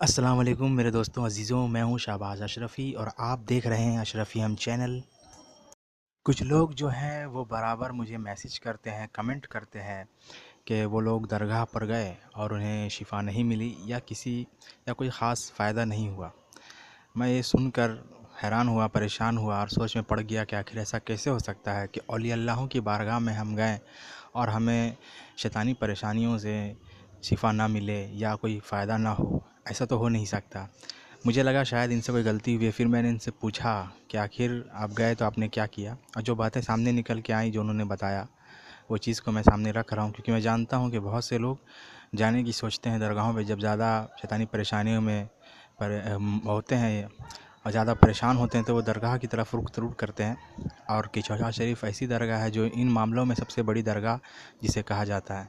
अस्सलाम वालेकुम मेरे दोस्तों अज़ीज़ों, मैं हूँ शाहबाज़ अशरफ़ी और आप देख रहे हैं अशरफ़ी हम चैनल। कुछ लोग जो हैं वो बराबर मुझे मैसेज करते हैं, कमेंट करते हैं कि वो लोग दरगाह पर गए और उन्हें शिफ़ा नहीं मिली या कोई ख़ास फ़ायदा नहीं हुआ। मैं ये सुनकर हैरान हुआ, परेशान हुआ और सोच में पड़ गया कि आखिर ऐसा कैसे हो सकता है कि औलिया अल्लाहों की बारगाह में हम गए और हमें शैतानी परेशानियों से शिफ़ा ना मिले या कोई फ़ायदा ना हो। ऐसा तो हो नहीं सकता। मुझे लगा शायद इनसे कोई गलती हुई है। फिर मैंने इनसे पूछा कि आखिर आप गए तो आपने क्या किया, और जो बातें सामने निकल के आई, जो उन्होंने बताया, वो चीज़ को मैं सामने रख रहा हूँ, क्योंकि मैं जानता हूँ कि बहुत से लोग जाने की सोचते हैं दरगाहों पे जब ज़्यादा शैतानी परेशानियों में होते हैं और ज़्यादा परेशान होते हैं, तो वो दरगाह की तरफ रुख ज़रूर करते हैं। और किचौजा शरीफ ऐसी दरगाह है जो इन मामलों में सबसे बड़ी दरगाह जिसे कहा जाता है।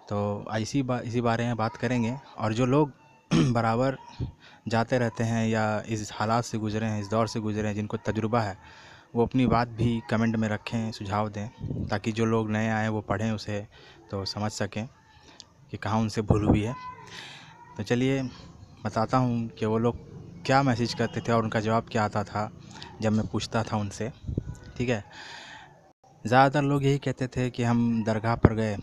तो इसी बारे में बात करेंगे। और जो लोग बराबर जाते रहते हैं या इस हालात से गुज़रे हैं, इस दौर से गुज़रे हैं, जिनको तजुर्बा है, वो अपनी बात भी कमेंट में रखें, सुझाव दें, ताकि जो लोग नए आए वो पढ़ें उसे तो समझ सकें कि कहाँ उनसे भूल हुई है। तो चलिए बताता हूँ कि वो लोग क्या मैसेज करते थे और उनका जवाब क्या आता था जब मैं पूछता था उनसे। ठीक है। ज़्यादातर लोग यही कहते थे कि हम दरगाह पर गए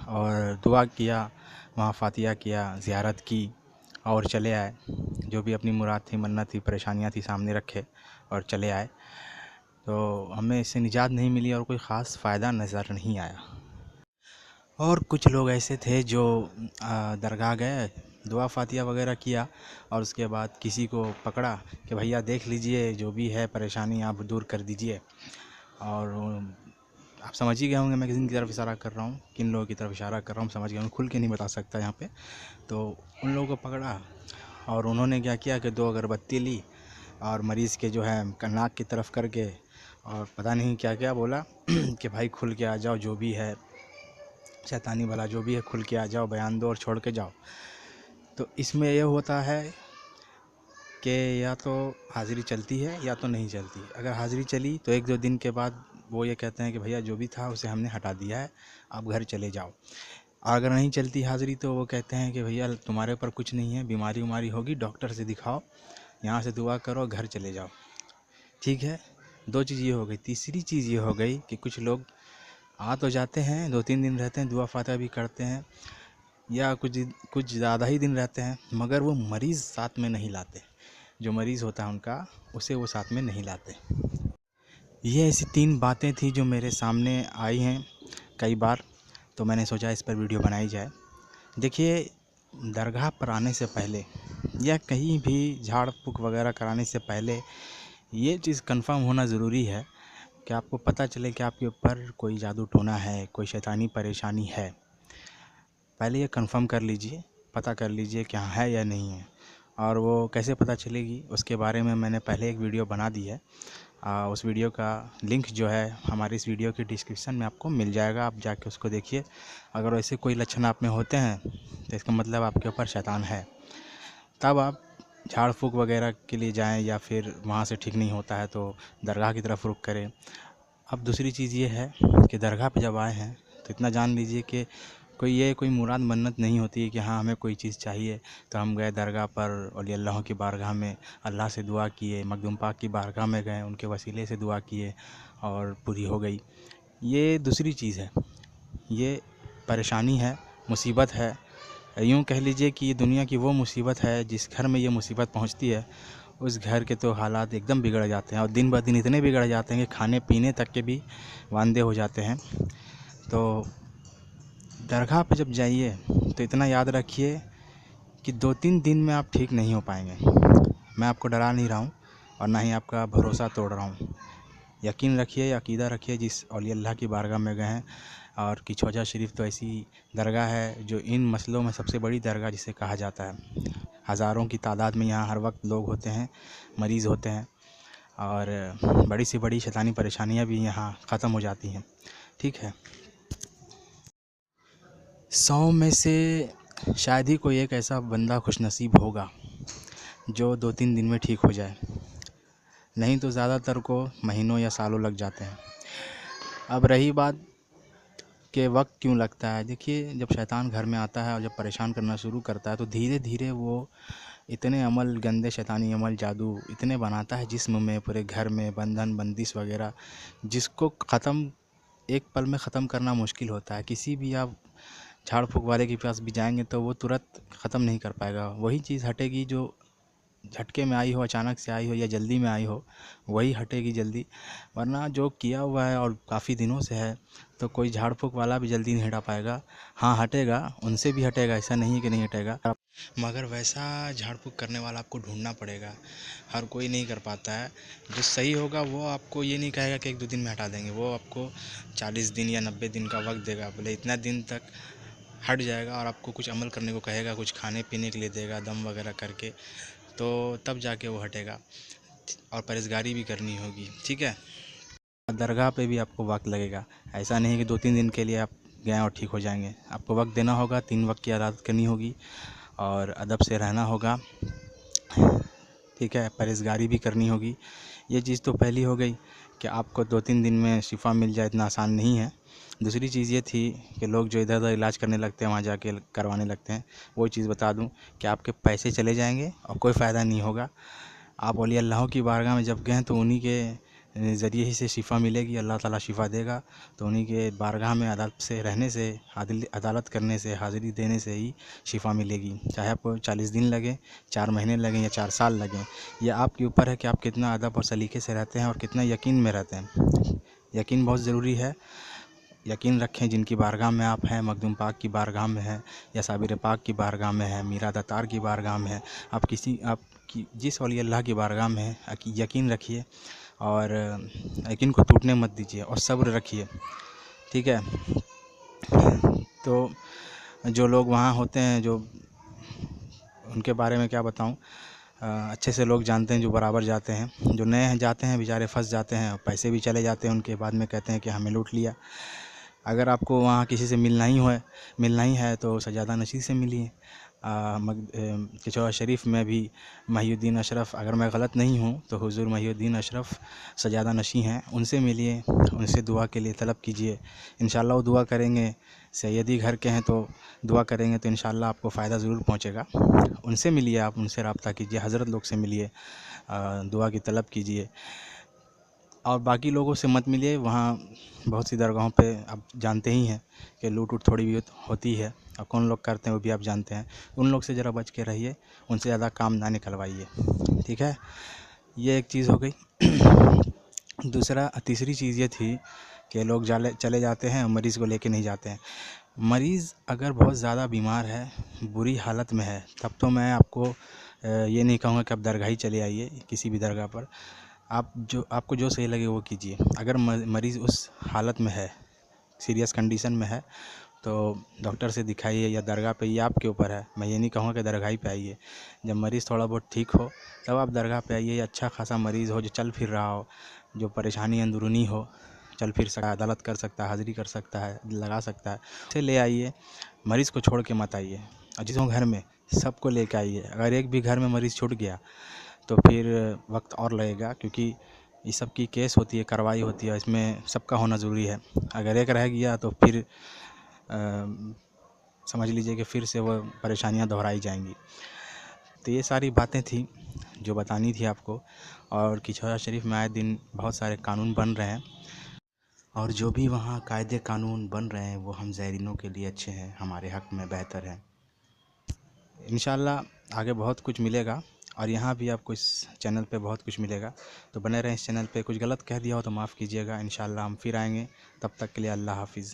और दुआ किया, वहाँ फ़ातिहा किया, ज़ियारत की और चले आए। जो भी अपनी मुराद थी, मन्नत थी, परेशानियाँ थी, सामने रखे और चले आए। तो हमें इससे निजात नहीं मिली और कोई ख़ास फ़ायदा नज़र नहीं आया। और कुछ लोग ऐसे थे जो दरगाह गए, दुआ फ़ातिहा वग़ैरह किया और उसके बाद किसी को पकड़ा कि भैया देख लीजिए, जो भी है परेशानी आप दूर कर दीजिए। और आप समझ ही गए होंगे मैं किन की तरफ इशारा कर रहा हूँ, किन लोगों की तरफ इशारा कर रहा हूँ, समझ गए होंगे। खुल के नहीं बता सकता यहाँ पे। तो उन लोगों को पकड़ा और उन्होंने क्या किया कि 2 अगरबत्ती ली और मरीज़ के जो है नाक की तरफ करके और पता नहीं क्या क्या बोला कि भाई खुल के आ जाओ, जो भी है शैतानी भला जो भी है खुल के आ जाओ, बयान दो और छोड़ के जाओ। तो इसमें ये होता है कि या तो हाज़िरी चलती है या तो नहीं चलती। अगर हाज़िरी चली तो 1-2 दिन के बाद वो ये कहते हैं कि भैया जो भी था उसे हमने हटा दिया है, आप घर चले जाओ। और अगर नहीं चलती हाज़िरी तो वो कहते हैं कि भैया तुम्हारे ऊपर कुछ नहीं है, बीमारी होगी, डॉक्टर से दिखाओ, यहाँ से दुआ करो, घर चले जाओ। ठीक है। 2 चीज़ ये हो गई। तीसरी चीज़ ये हो गई कि कुछ लोग आ तो जाते हैं, 2-3 दिन रहते हैं, दुआ फ़ातिहा भी करते हैं या कुछ ज़्यादा ही दिन रहते हैं, मगर वो मरीज़ साथ में नहीं लाते। जो मरीज़ होता है उनका, उसे वो साथ में नहीं लाते। ये ऐसी 3 बातें थी जो मेरे सामने आई हैं कई बार, तो मैंने सोचा इस पर वीडियो बनाई जाए। देखिए, दरगाह पर आने से पहले या कहीं भी झाड़ फूँक वगैरह कराने से पहले ये चीज़ कन्फर्म होना ज़रूरी है कि आपको पता चले कि आपके ऊपर कोई जादू टोना है, कोई शैतानी परेशानी है। पहले ये कन्फर्म कर लीजिए, पता कर लीजिए कि हाँ है या नहीं है। और वो कैसे पता चलेगी उसके बारे में मैंने पहले एक वीडियो बना दी है। उस वीडियो का लिंक जो है हमारी इस वीडियो की डिस्क्रिप्शन में आपको मिल जाएगा, आप जाके उसको देखिए। अगर वैसे कोई लक्षण आप में होते हैं तो इसका मतलब आपके ऊपर शैतान है। तब आप झाड़ फूँक वगैरह के लिए जाएं या फिर वहाँ से ठीक नहीं होता है तो दरगाह की तरफ रुख करें। अब दूसरी चीज़ ये है कि दरगाह पे जब आए हैं तो इतना जान लीजिए कि कोई मुराद मन्नत नहीं होती है कि हाँ हमें कोई चीज़ चाहिए तो हम गए दरगाह पर औलिया अल्लाह की बारगाह में, अल्लाह से दुआ किए, मखदूम पाक की बारगाह में गए, उनके वसीले से दुआ किए और पूरी हो गई। ये दूसरी चीज़ है। ये परेशानी है, मुसीबत है। यूँ कह लीजिए कि ये दुनिया की वो मुसीबत है जिस घर में ये मुसीबत पहुंचती है उस घर के तो हालात एकदम बिगड़ जाते हैं और दिन ब दिन इतने बिगड़ जाते हैं कि खाने पीने तक के भी वांदे हो जाते हैं। तो दरगाह पे जब जाइए तो इतना याद रखिए कि 2-3 दिन में आप ठीक नहीं हो पाएंगे। मैं आपको डरा नहीं रहा हूँ और ना ही आपका भरोसा तोड़ रहा हूँ। यकीन रखिए, अकीदा रखिए जिस औलिया अल्लाह की बारगाह में गए हैं। और किचौजा शरीफ तो ऐसी दरगाह है जो इन मसलों में सबसे बड़ी दरगाह जिसे कहा जाता है। हज़ारों की तादाद में यहाँ हर वक्त लोग होते हैं, मरीज़ होते हैं और बड़ी से बड़ी शैतानी परेशानियाँ भी यहाँ ख़त्म हो जाती हैं। ठीक है। 100 में से शायद ही कोई एक ऐसा बंदा खुशनसीब होगा जो 2-3 दिन में ठीक हो जाए, नहीं तो ज़्यादातर को महीनों या सालों लग जाते हैं। अब रही बात कि वक्त क्यों लगता है, देखिए जब शैतान घर में आता है और जब परेशान करना शुरू करता है तो धीरे धीरे वो इतने अमल, गंदे शैतानी अमल, जादू इतने बनाता है जिस्म में, पूरे घर में बंधन बंदिश वगैरह, जिसको ख़त्म एक पल में ख़त्म करना मुश्किल होता है। किसी भी आप झाड़ फूँक वाले के पास भी जाएंगे तो वो तुरंत ख़त्म नहीं कर पाएगा। वही चीज़ हटेगी जो झटके में आई हो, अचानक से आई हो या जल्दी में आई हो, वही हटेगी जल्दी। वरना जो किया हुआ है और काफ़ी दिनों से है तो कोई झाड़ फूँक वाला भी जल्दी नहीं हटा पाएगा। हाँ हटेगा, उनसे भी हटेगा, ऐसा नहीं है कि नहीं हटेगा, मगर वैसा झाड़ फूँक करने वाला आपको ढूंढना पड़ेगा। हर कोई नहीं कर पाता है। जो सही होगा वो आपको ये नहीं कहेगा कि 1-2 दिन में हटा देंगे, वो आपको 40 दिन या 90 दिन का वक्त देगा। बोले इतना दिन तक हट जाएगा और आपको कुछ अमल करने को कहेगा, कुछ खाने पीने के लिए देगा दम वगैरह करके, तो तब जाके वो हटेगा। और परहेज़गारी भी करनी होगी, ठीक है। दरगाह पे भी आपको वक्त लगेगा। ऐसा नहीं कि 2-3 दिन के लिए आप गए और ठीक हो जाएंगे। आपको वक्त देना होगा, 3 वक्त की इबादत करनी होगी और अदब से रहना होगा, ठीक है। परहेज़गारी भी करनी होगी। ये चीज़ तो पहली हो गई कि आपको 2-3 दिन में शिफा मिल जाए, इतना आसान नहीं है। दूसरी चीज़ ये थी कि लोग जो इधर उधर इलाज करने लगते हैं, वहाँ जाके करवाने लगते हैं, वो चीज़ बता दूं कि आपके पैसे चले जाएंगे और कोई फ़ायदा नहीं होगा। आप औलिया अल्लाह की बारगाह में जब गए तो उन्हीं के ज़रिए ही से शिफा मिलेगी, अल्लाह ताला शिफा देगा। तो उन्हीं के बारगाह में अदब से रहने से, अदालत करने से, हाज़िरी देने से ही शिफा मिलेगी। चाहे आपको 40 दिन लगे, 4 महीने लगें या 4 साल लगें, यह आपके ऊपर है कि आप कितना अदब और सलीके से रहते हैं और कितना यकीन में रहते हैं। यकीन बहुत ज़रूरी है। यकीन रखें जिनकी बारगाह में आप हैं, मखदूम पाक की बारगाह में हैं या साबिर पाक की बारगाह में हैं, मीरा दातार की बारगाह में हैं, आप जिस औलिया अल्लाह की बारगाह में हैं, यकीन रखिए और यकीन को टूटने मत दीजिए और सब्र रखिए, ठीक है। तो जो लोग वहाँ होते हैं, जो उनके बारे में क्या बताऊँ, अच्छे से लोग जानते हैं जो बराबर जाते हैं। जो नए हैं जाते हैं बेचारे फंस जाते हैं, पैसे भी चले जाते हैं उनके, बाद में कहते हैं कि हमें लूट लिया। अगर आपको वहाँ किसी से मिलना ही है तो सज्जादा नशी से मिलिए। केचौरा शरीफ में भी महिउद्दीन अशरफ, अगर मैं गलत नहीं हूँ तो हुज़ूर महिउद्दीन अशरफ सज्जादा नशी हैं, उनसे मिलिए, उनसे दुआ के लिए तलब कीजिए। इंशाअल्लाह वो दुआ करेंगे। सैयदी घर के हैं तो दुआ करेंगे तो इंशाअल्लाह आपको फ़ायदा ज़रूर पहुँचेगा। उनसे मिलिए, आप उनसे रब्ता कीजिए, हज़रत लोग से मिलिए, दुआ की तलब कीजिए। और बाकी लोगों से मत मिलिए। वहाँ बहुत सी दरगाहों पे आप जानते ही हैं कि लूट उट थोड़ी भी होती है और कौन लोग करते हैं वो भी आप जानते हैं। उन लोग से ज़रा बच के रहिए, उनसे ज़्यादा काम ना निकलवाइए, ठीक है। ये एक चीज़ हो गई। तीसरी चीज़ ये थी कि लोग चले जाते हैं और मरीज़ को लेके नहीं जाते हैं। मरीज़ अगर बहुत ज़्यादा बीमार है, बुरी हालत में है, तब तो मैं आपको ये नहीं कहूँगा कि आप दरगाह ही चले आइए, किसी भी दरगाह पर। आपको जो सही लगे वो कीजिए। अगर मरीज़ उस हालत में है, सीरियस कंडीशन में है, तो डॉक्टर से दिखाइए या दरगाह पे, ये आपके ऊपर है। मैं ये नहीं कहूँगा कि दरगाह ही पे आइए। जब मरीज़ थोड़ा बहुत ठीक हो तब आप दरगाह पे आइए। अच्छा खासा मरीज़ हो, जो चल फिर रहा हो, जो परेशानी अंदरूनी हो, चल फिर सकता है, अदालत कर सकता है, हाज़िरी कर सकता है, लगा सकता है, उसे ले आइए। मरीज़ को छोड़ के मत आइए। और जिस घर में सबको लेके आइए। अगर एक भी घर में मरीज़ छूट गया तो फिर वक्त और लगेगा, क्योंकि इस सब की केस होती है, कार्रवाई होती है, इसमें सबका होना ज़रूरी है। अगर एक रह गया तो फिर समझ लीजिए कि फिर से वो परेशानियां दोहराई जाएंगी। तो ये सारी बातें थी जो बतानी थी आपको। और केचौरा शरीफ में आए दिन बहुत सारे कानून बन रहे हैं, और जो भी वहाँ कायदे कानून बन रहे हैं वो हम ज़ायरीनों के लिए अच्छे हैं, हमारे हक़ में बेहतर हैं। इंशाल्लाह आगे बहुत कुछ मिलेगा और यहाँ भी आपको इस चैनल पे बहुत कुछ मिलेगा। तो बने रहें इस चैनल पे। कुछ गलत कह दिया हो तो माफ़ कीजिएगा। इंशाल्लाह हम फिर आएंगे। तब तक के लिए अल्लाह हाफ़िज़।